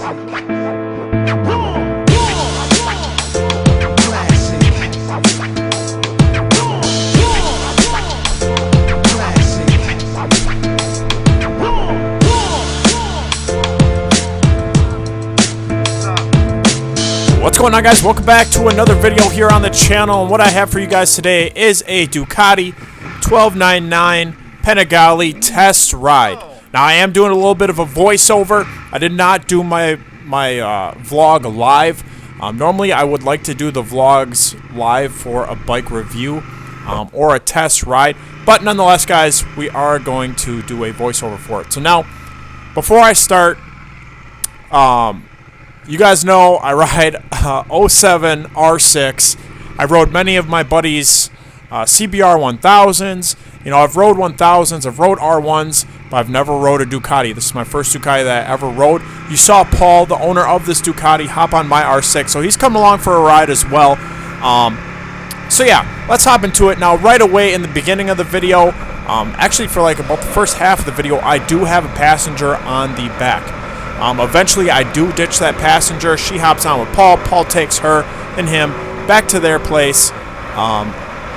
What's going on, guys? Welcome back to another video here on the channel, and what I have for you guys today is a Ducati 1299 PANIGALE test ride. Now, I am doing a little bit of a voiceover. I did not do my vlog live. Normally, I would like to do the vlogs live for a bike review or a test ride, but nonetheless, guys, we are going to do a voiceover for it. So now, before I start, you guys know I ride 07 R6. I rode many of my buddies' CBR100s. You know, I've rode 1000s, I've rode R1s, but I've never rode a Ducati. This is my first Ducati that I ever rode. You saw Paul, the owner of this Ducati, hop on my R6, so he's come along for a ride as well. So yeah, let's hop into it. Now, right away in the beginning of the video, actually for like about the first half of the video, I do have a passenger on the back. Eventually, I do ditch that passenger. She hops on with Paul. Paul takes her and him back to their place.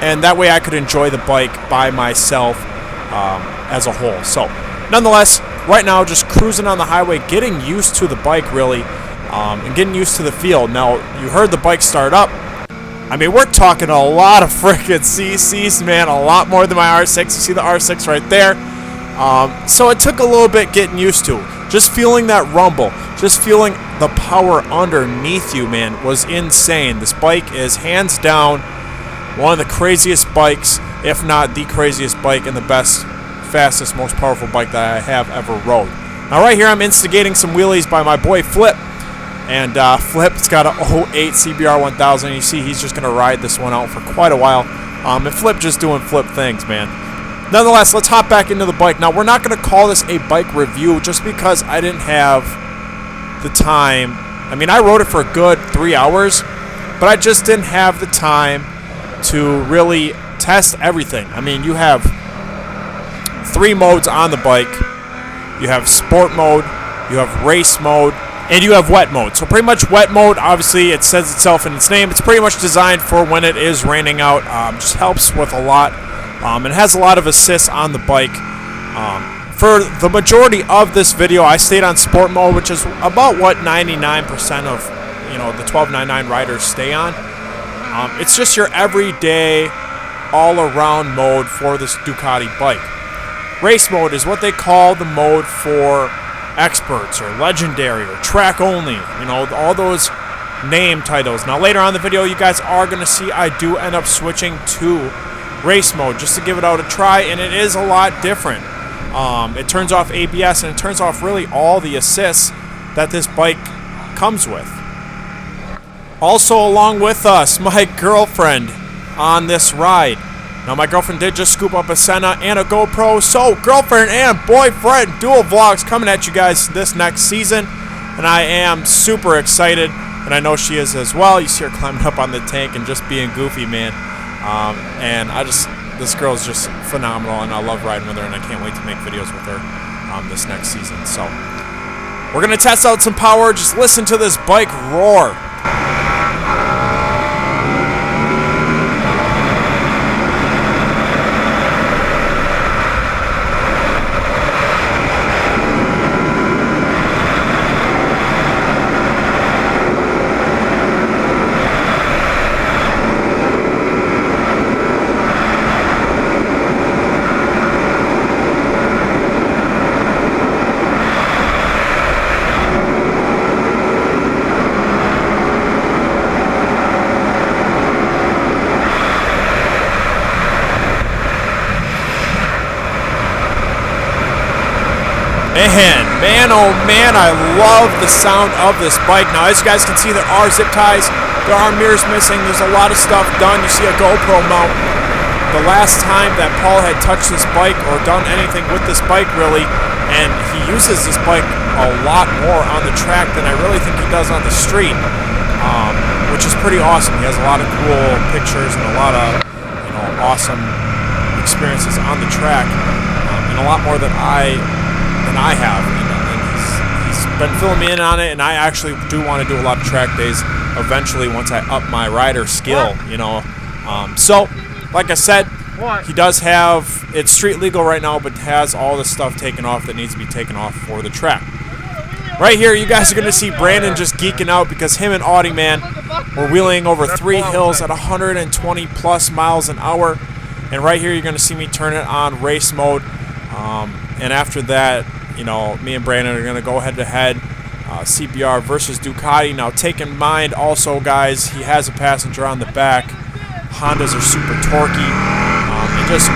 And that way I could enjoy the bike by myself as a whole. So, nonetheless, right now, just cruising on the highway, getting used to the bike, really, and getting used to the feel. Now, you heard the bike start up. I mean, we're talking a lot of frickin' CCs, man, a lot more than my R6. You see the R6 right there. So it took a little bit getting used to. Just feeling that rumble, just feeling the power underneath you, man, was insane. This bike is hands down one of the craziest bikes, if not the craziest bike, and the best, fastest, most powerful bike that I have ever rode. Now right here I'm instigating some wheelies by my boy Flip. And Flip's got an 08 CBR100. You see he's just going to ride this one out for quite a while. And Flip just doing Flip things, man. Nonetheless, let's hop back into the bike. Now, we're not going to call this a bike review just because I didn't have the time. I mean, I rode it for a good 3 hours, but I just didn't have the time to really test everything. I mean, you have 3 modes on the bike. You have sport mode, you have race mode, and you have wet mode. So pretty much wet mode, obviously, it says itself in its name. It's pretty much designed for when it is raining out. Just helps with a lot. It has a lot of assists on the bike. For the majority of this video, I stayed on sport mode, which is about what 99% of the 1299 riders stay on. It's just your everyday, all-around mode for this Ducati bike. Race mode is what they call the mode for experts or legendary or track only. You know, all those name titles. Now later on in the video, you guys are going to see I do end up switching to race mode just to give it out a try, and it is a lot different. It turns off ABS, and it turns off really all the assists that this bike comes with. Also along with us, my girlfriend on this ride. Now my girlfriend did just scoop up a Senna and a GoPro, so girlfriend and boyfriend dual vlogs coming at you guys this next season, and I am super excited, and I know she is as well. You see her climbing up on the tank and just being goofy, man. And this girl is just phenomenal, and I love riding with her, and I can't wait to make videos with her this next season. So we're going to test out some power. Just listen to this bike roar. Man, oh man, I love the sound of this bike. Now, as you guys can see, there are zip ties, there are mirrors missing, there's a lot of stuff done. You see a GoPro mount. The last time that Paul had touched this bike or done anything with this bike, really, and he uses this bike a lot more on the track than I really think he does on the street, which is pretty awesome. He has a lot of cool pictures and a lot of awesome experiences on the track, and a lot more than I have. And he's been filling me in on it, and I actually do want to do a lot of track days eventually once I up my rider skill, you know. So, like I said, he does have, it's street legal right now, but has all the stuff taken off that needs to be taken off for the track. Right here, you guys are going to see Brandon just geeking out because him and Audi, man, were wheeling over 3 hills at 120 plus miles an hour. And right here, you're going to see me turn it on race mode. And after that, you know, me and Brandon are going to go head-to-head. CBR versus Ducati. Now, take in mind also, guys, he has a passenger on the back. Hondas are super torquey. And just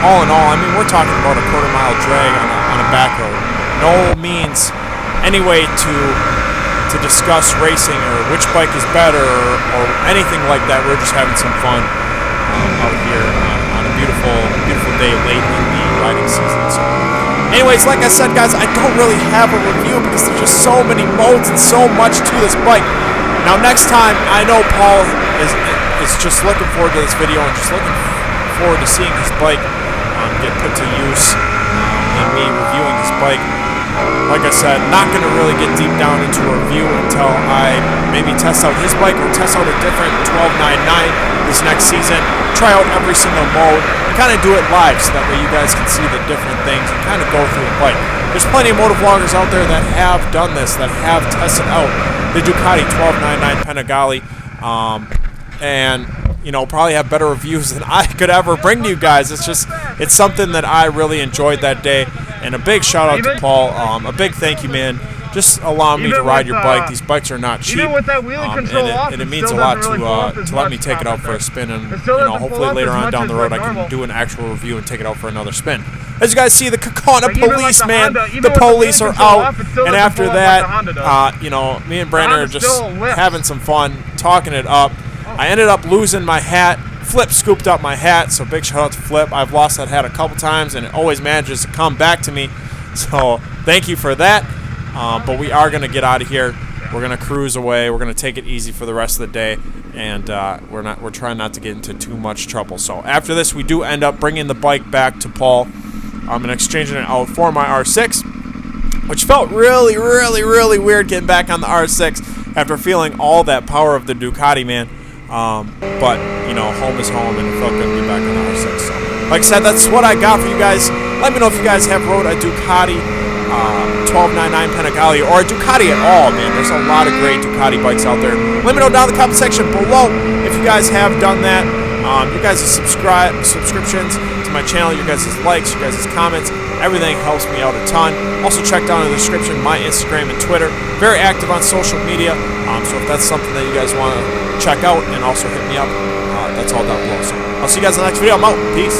all in all, I mean, we're talking about a quarter-mile drag on a back road. No means any way to discuss racing or which bike is better or anything like that. We're just having some fun out here on a beautiful, beautiful day late in the riding season. So, anyways, like I said, guys, I don't really have a review because there's just so many modes and so much to this bike. Now, next time, I know Paul is just looking forward to this video and just looking forward to seeing his bike get put to use and me reviewing his bike. Like I said, not going to really get deep down into a review until I maybe test out his bike or test out a different 1299 this next season. Try out every single mode and kind of do it live so that way you guys can see the different things and kind of go through the bike. There's plenty of motovloggers out there that have done this, that have tested out the Ducati 1299 Panigale, and you know, probably have better reviews than I could ever bring to you guys. It's something that I really enjoyed that day. And a big shout out to Paul. A big thank you, man. Just allow me to ride your bike. These bikes are not cheap. Even with that wheelie control off, and it means a lot to let me take it out for a spin. And you know, hopefully later on down the road I can do an actual review and take it out for another spin. As you guys see, the Kakana police, man, the police are out. And after that, you know, me and Brandon are just having some fun, talking it up. I ended up losing my hat. Flip scooped up my hat, so big shout out to Flip. I've lost that hat a couple times, and it always manages to come back to me. So thank you for that. But we are going to get out of here. We're going to cruise away. We're going to take it easy for the rest of the day, and we're trying not to get into too much trouble. So after this, we do end up bringing the bike back to Paul. I'm exchanging it out for my R6, which felt really, really, really weird getting back on the R6 after feeling all that power of the Ducati, man. But, you know, home is home, and it felt good to be back on the R6. So, like I said, that's what I got for you guys. Let me know if you guys have rode a Ducati 1299 Panigale or a Ducati at all, man. There's a lot of great Ducati bikes out there. Let me know down in the comment section below if you guys have done that. You guys' subscriptions to my channel, you guys' likes, you guys' comments, everything helps me out a ton. Also, check down in the description my Instagram and Twitter. Very active on social media, so if that's something that you guys want to check out and also hit me up, that's all down below. So I'll see you guys in the next video. I'm out. Peace.